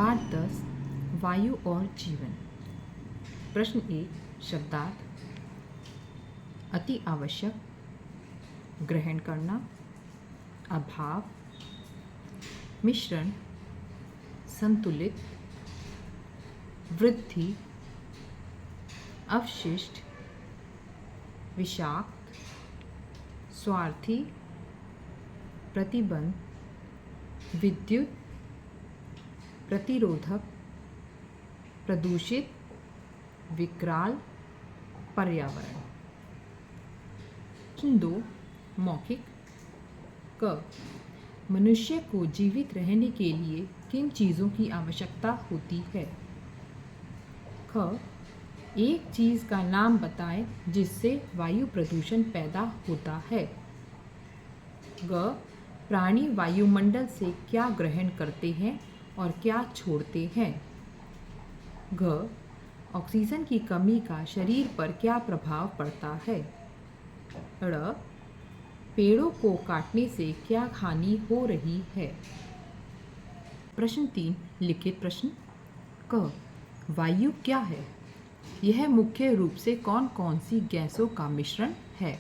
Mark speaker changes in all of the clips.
Speaker 1: पाठ 10 वायु और जीवन। प्रश्न 1 शब्दार्थ। अति आवश्यक, ग्रहण करना, अभाव, मिश्रण, संतुलित, वृद्धि, अवशिष्ट, विषाक्त, स्वार्थी, प्रतिबंध, विद्युत, प्रतिरोधक, प्रदूषित, विकराल, पर्यावरण। प्रश्न 2 मौखिक। क मनुष्य को जीवित रहने के लिए किन चीज़ों की आवश्यकता होती है? ख एक चीज़ का नाम बताएं जिससे वायु प्रदूषण पैदा होता है। ग प्राणी वायुमंडल से क्या ग्रहण करते हैं और क्या छोड़ते हैं? घ ऑक्सीजन की कमी का शरीर पर क्या प्रभाव पड़ता है? ड़ पेड़ों को काटने से क्या हानि हो रही है? प्रश्न 3 लिखित प्रश्न। क वायु क्या है? यह मुख्य रूप से कौन कौन सी गैसों का मिश्रण है?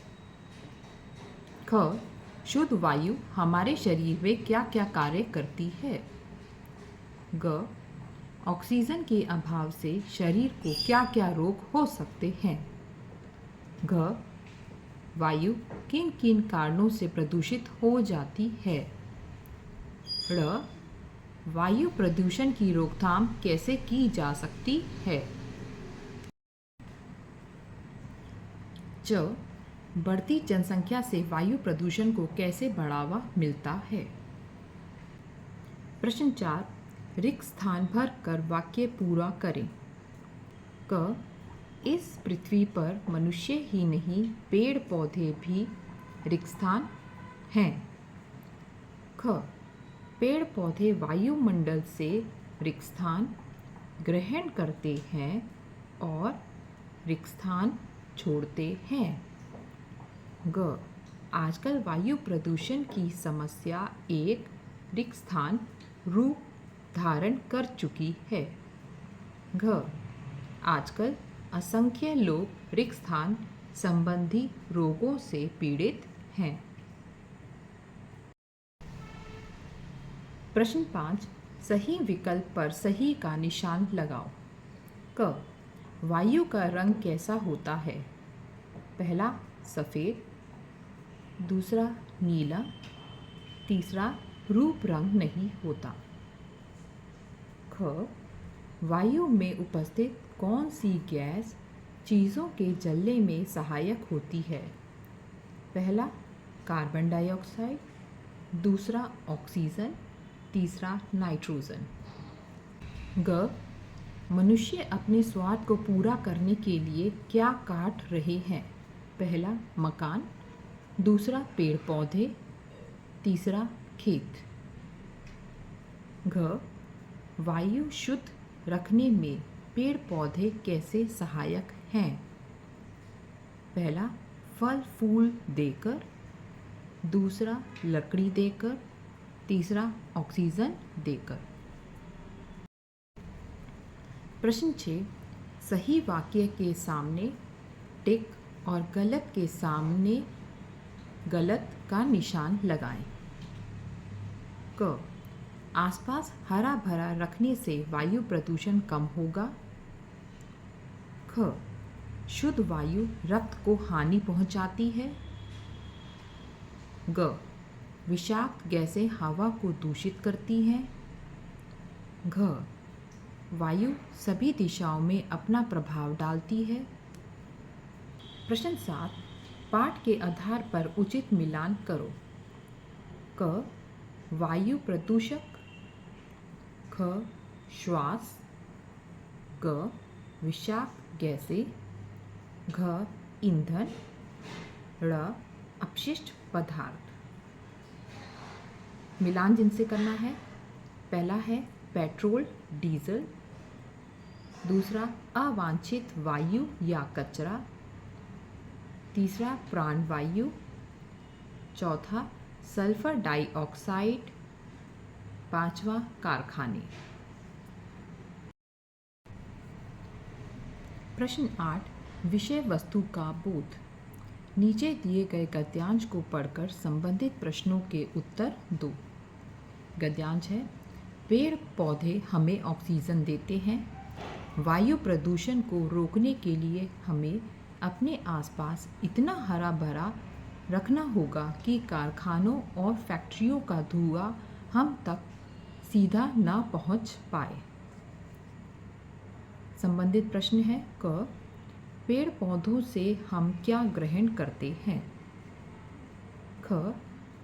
Speaker 1: ख शुद्ध वायु हमारे शरीर में क्या क्या कार्य करती है? ग ऑक्सीजन के अभाव से शरीर को क्या क्या रोग हो सकते हैं? घ वायु किन किन कारणों से प्रदूषित हो जाती है? ड़ वायु प्रदूषण की रोकथाम कैसे की जा सकती है? च बढ़ती जनसंख्या से वायु प्रदूषण को कैसे बढ़ावा मिलता है? प्रश्न 4 रिक्त स्थान भर कर वाक्य पूरा करें। क इस पृथ्वी पर मनुष्य ही नहीं पेड़ पौधे भी रिक्त स्थान हैं। ख पेड़ पौधे वायुमंडल से रिक्त स्थान ग्रहण करते हैं और रिक्त स्थान छोड़ते हैं। ग आजकल वायु प्रदूषण की समस्या एक रिक्त स्थान रूप धारण कर चुकी है। घ आजकल असंख्य लोग रिक्त स्थान संबंधी रोगों से पीड़ित हैं। प्रश्न 5 सही विकल्प पर सही का निशान लगाओ। क वायु का रंग कैसा होता है? पहला सफ़ेद, दूसरा नीला, तीसरा रूप रंग नहीं होता। ख वायु में उपस्थित कौन सी गैस चीज़ों के जलने में सहायक होती है? पहला कार्बन डाइऑक्साइड, दूसरा ऑक्सीजन, तीसरा नाइट्रोजन। ग मनुष्य अपने स्वार्थ को पूरा करने के लिए क्या काट रहे हैं? पहला मकान, दूसरा पेड़ पौधे, तीसरा खेत। घ वायु शुद्ध रखने में पेड़ पौधे कैसे सहायक हैं? पहला फल फूल देकर, दूसरा लकड़ी देकर, तीसरा ऑक्सीजन देकर। प्रश्न 6 सही वाक्य के सामने टिक और गलत के सामने गलत का निशान लगाएं। क आसपास हरा भरा रखने से वायु प्रदूषण कम होगा। ख शुद्ध वायु रक्त को हानि पहुंचाती है। ग विषाक्त गैसें हवा को दूषित करती हैं। घ वायु सभी दिशाओं में अपना प्रभाव डालती है। प्रश्न 7 पाठ के आधार पर उचित मिलान करो। क वायु प्रदूषक, ख श्वास, ग विषाक्त गैसें, घ ईंधन, ड़ अपशिष्ट पदार्थ। मिलान जिनसे करना है, पहला है पेट्रोल डीजल, दूसरा अवांछित वायु या कचरा, तीसरा प्राणवायु, चौथा सल्फर डाइऑक्साइड, पांचवा कारखाने। प्रश्न 8 विषय वस्तु का बोध। नीचे दिए गए गद्यांश को पढ़कर संबंधित प्रश्नों के उत्तर दो। गद्यांश है, पेड़ पौधे हमें ऑक्सीजन देते हैं। वायु प्रदूषण को रोकने के लिए हमें अपने आसपास इतना हरा भरा रखना होगा कि कारखानों और फैक्ट्रियों का धुआं हम तक सीधा ना पहुंच पाए। संबंधित प्रश्न है क, पेड़ पौधों से हम क्या ग्रहण करते हैं। ख,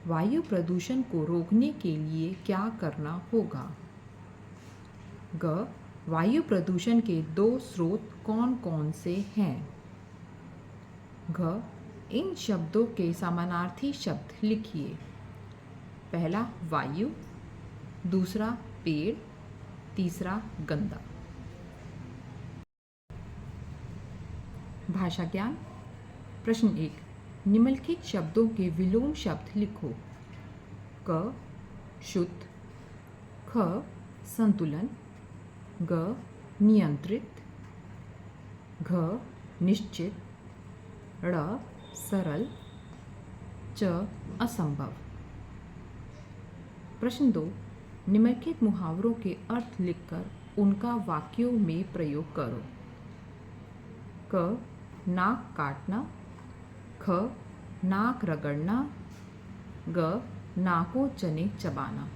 Speaker 1: वायु प्रदूषण को रोकने के लिए क्या करना होगा। ग, वायु प्रदूषण के 2 स्रोत कौन कौन से हैं। घ, इन शब्दों के समानार्थी शब्द लिखिए। पहला वायु, दूसरा पेड़, तीसरा गंदा। भाषा ज्ञान। प्रश्न 1 निम्नलिखित शब्दों के विलोम शब्द लिखो। क, शुद्ध, ख, संतुलन, ग, नियंत्रित, घ, निश्चित, ड़, सरल, च, असंभव। प्रश्न 2 निम्नलिखित मुहावरों के अर्थ लिखकर उनका वाक्यों में प्रयोग करो। क, नाक काटना, ख, नाक रगड़ना, ग, नाकोचने चबाना।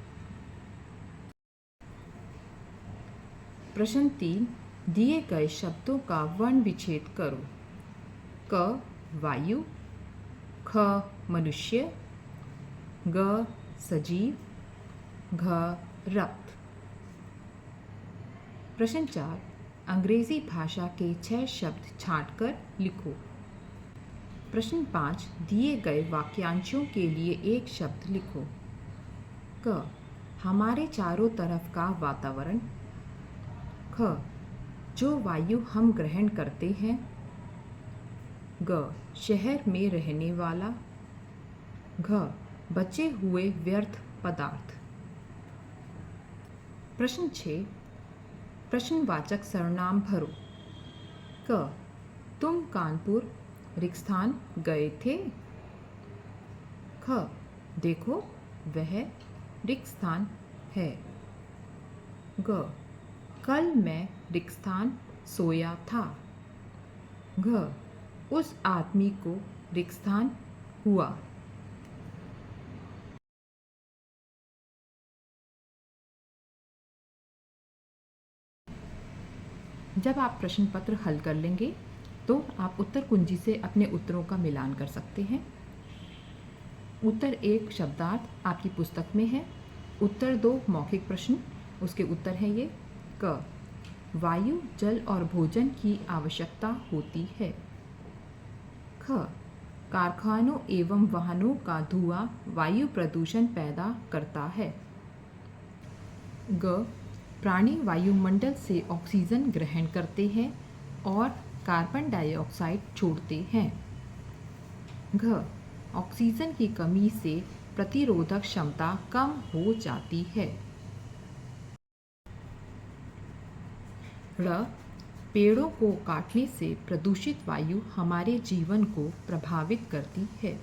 Speaker 1: प्रश्न 3 दिए गए शब्दों का वर्ण विच्छेद करो। क, वायु, ख, मनुष्य, ग, सजीव, घ, रक्त। प्रश्न 4 अंग्रेजी भाषा के 6 शब्द छांटकर लिखो। प्रश्न 5 दिए गए वाक्यांशों के लिए एक शब्द लिखो। क, हमारे चारों तरफ का वातावरण। ख, जो वायु हम ग्रहण करते हैं। ग, शहर में रहने वाला। घ, बचे हुए व्यर्थ पदार्थ। प्रश्न 6 प्रश्नवाचक सर्वनाम भरो। क, तुम कानपुर रिक्स्थान गए थे। ख, देखो वह रिक्स्थान है। ग, कल मैं रिक्स्थान सोया था। घ, उस आदमी को रिक्स्थान हुआ। जब आप प्रश्न पत्र हल कर लेंगे तो आप उत्तर कुंजी से अपने उत्तरों का मिलान कर सकते हैं। उत्तर 1 शब्दार्थ आपकी पुस्तक में है। उत्तर 2 मौखिक प्रश्न, उसके उत्तर हैं ये। क, वायु, जल और भोजन की आवश्यकता होती है। ख, कारखानों एवं वाहनों का धुआं वायु प्रदूषण पैदा करता है। ग, प्राणी वायुमंडल से ऑक्सीजन ग्रहण करते हैं और कार्बन डाइऑक्साइड छोड़ते हैं। घ, ऑक्सीजन की कमी से प्रतिरोधक क्षमता कम हो जाती है। ड़, पेड़ों को काटने से प्रदूषित वायु हमारे जीवन को प्रभावित करती है।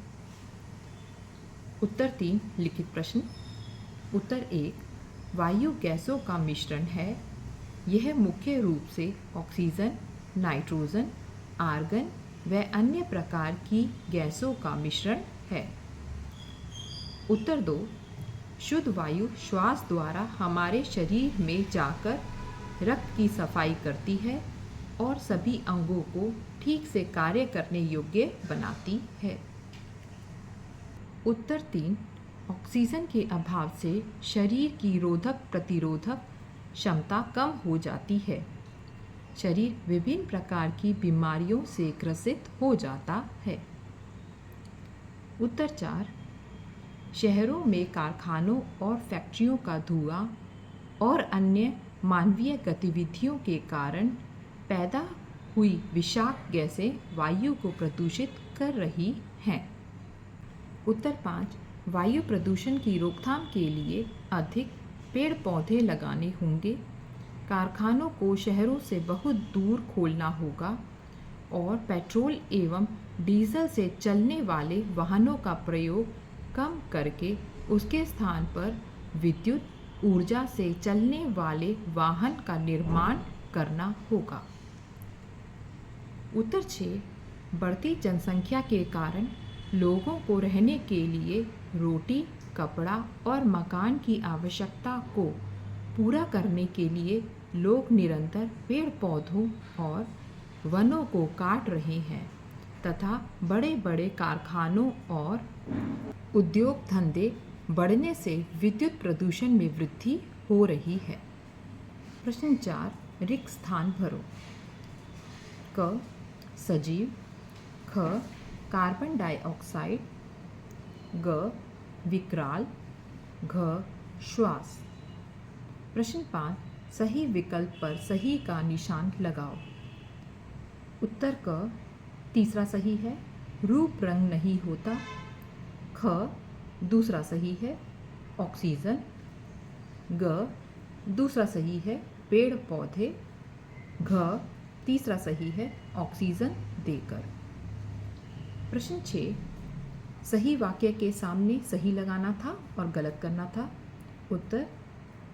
Speaker 1: उत्तर 3 लिखित प्रश्न। उत्तर 1 वायु गैसों का मिश्रण है। यह मुख्य रूप से ऑक्सीजन, नाइट्रोजन, आर्गन व अन्य प्रकार की गैसों का मिश्रण है। उत्तर 2 शुद्ध वायु श्वास द्वारा हमारे शरीर में जाकर रक्त की सफाई करती है और सभी अंगों को ठीक से कार्य करने योग्य बनाती है। उत्तर 3 ऑक्सीजन के अभाव से शरीर की रोधक प्रतिरोधक क्षमता कम हो जाती है। शरीर विभिन्न प्रकार की बीमारियों से ग्रसित हो जाता है। उत्तर 4 शहरों में कारखानों और फैक्ट्रियों का धुआं और अन्य मानवीय गतिविधियों के कारण पैदा हुई विषाक्त गैसें वायु को प्रदूषित कर रही हैं। उत्तर 5 वायु प्रदूषण की रोकथाम के लिए अधिक पेड़ पौधे लगाने होंगे। कारखानों को शहरों से बहुत दूर खोलना होगा और पेट्रोल एवं डीजल से चलने वाले वाहनों का प्रयोग कम करके उसके स्थान पर विद्युत ऊर्जा से चलने वाले वाहन का निर्माण करना होगा। उत्तर 6, बढ़ती जनसंख्या के कारण लोगों को रहने के लिए रोटी, कपड़ा और मकान की आवश्यकता को पूरा करने के लिए लोग निरंतर पेड़ पौधों और वनों को काट रहे हैं तथा बड़े बड़े कारखानों और उद्योग धंधे बढ़ने से विद्युत प्रदूषण में वृद्धि हो रही है। प्रश्न 4, रिक्त स्थान भरो। क, सजीव। ख, कार्बन डाइऑक्साइड। ग, विकराल। घ, श्वास। प्रश्न 5, सही विकल्प पर सही का निशान लगाओ। उत्तर क, तीसरा सही है, रूप रंग नहीं होता। ख, दूसरा सही है, ऑक्सीजन। ग, दूसरा सही है, पेड़ पौधे। घ, तीसरा सही है, ऑक्सीजन देकर। प्रश्न 6, सही वाक्य के सामने सही लगाना था और गलत करना था। उत्तर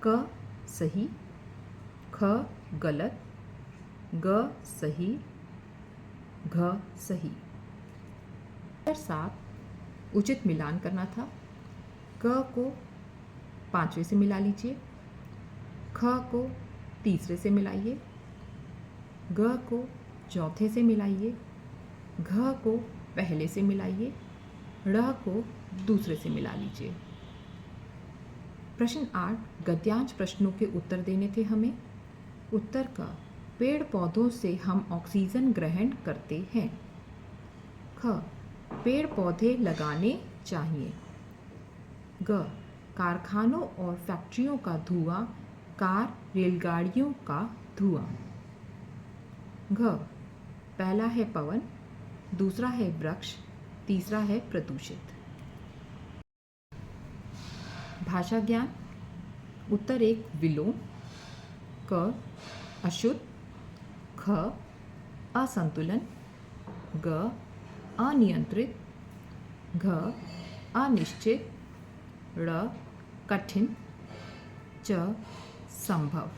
Speaker 1: क सही, ख गलत, ग सही, घ सही। उत्तर 7, उचित मिलान करना था। क को 5वें से मिला लीजिए, ख को तीसरे से मिलाइए, ग को चौथे से मिलाइए, घ को पहले से मिलाइए, ड़ को दूसरे से मिला लीजिए। प्रश्न 8, गद्यांश प्रश्नों के उत्तर देने थे हमें। उत्तर का, पेड़ पौधों से हम ऑक्सीजन ग्रहण करते हैं। ख, पेड़ पौधे लगाने चाहिए। ग, कारखानों और फैक्ट्रियों का धुआं, कार रेलगाड़ियों का धुआं। घ, पहला है पवन, दूसरा है वृक्ष, तीसरा है प्रदूषित। भाषा ज्ञान। उत्तर 1, विलोम। क, अशुद्ध। ख, असंतुलन। ग, अनियंत्रित। घ, अनिश्चित। ड़, कठिन। च, संभव।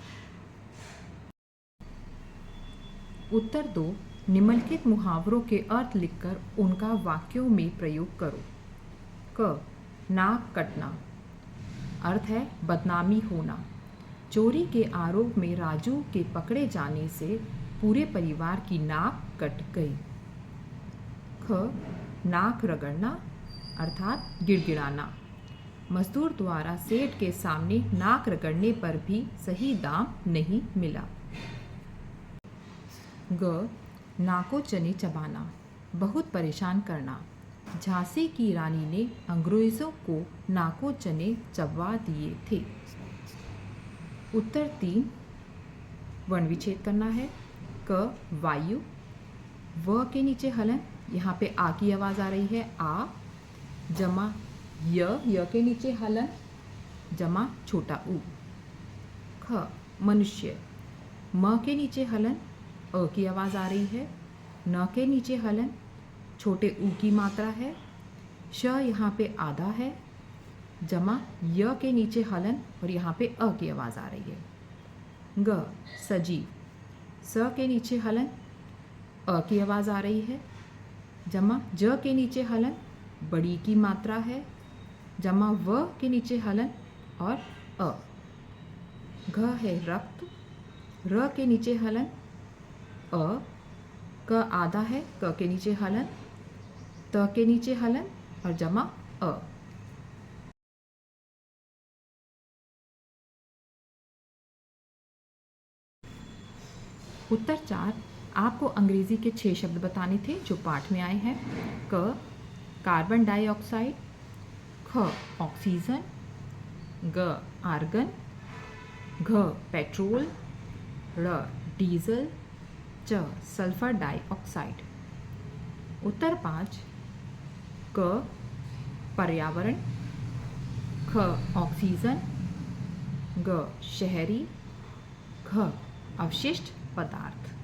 Speaker 1: उत्तर 2, निम्नलिखित मुहावरों के अर्थ लिखकर उनका वाक्यों में प्रयोग करो। क, नाक कटना। अर्थ है बदनामी होना। चोरी के आरोप में राजू के पकड़े जाने से पूरे परिवार की नाक कट गई। ख, नाक रगड़ना अर्थात गिड़गिड़ाना। मजदूर द्वारा सेठ के सामने नाक रगड़ने पर भी सही दाम नहीं मिला। ग, नाको चने चबाना, बहुत परेशान करना। झांसी की रानी ने अंग्रेजों को नाको चने चबवा दिए थे। उत्तर 3, वर्ण विच्छेद करना है। क, वायु। व के नीचे हलन, यहाँ पे आ की आवाज़ आ रही है, आ। जमा य के नीचे हलन, जमा छोटा ऊ। ख, मनुष्य। म के नीचे हलन, अ की आवाज़ आ रही है। न के नीचे हलन, छोटे ऊ की मात्रा है। श यहाँ पे आधा है, जमा य के नीचे हलन और यहाँ पे अ की आवाज़ आ रही है। ग, सजीव। स के नीचे हलन, अ की आवाज़ आ रही है, जमा ज के नीचे हलन, बड़ी की मात्रा है, जमा व के नीचे हलन और अ। घ है रक्त। र के नीचे हलन, अ। क आधा है, क के नीचे हलन, त के नीचे हलन और जमा अ। उत्तर 4, आपको अंग्रेजी के 6 शब्द बताने थे जो पाठ में आए हैं। क, कार्बन डाइऑक्साइड। ख, ऑक्सीजन। ग, आर्गन। घ, पेट्रोल। ड़, डीजल। च, सल्फर डाइऑक्साइड। उत्तर 5, क, पर्यावरण। ख, ऑक्सीजन। ग, शहरी। घ अवशिष्ट पदार्थ।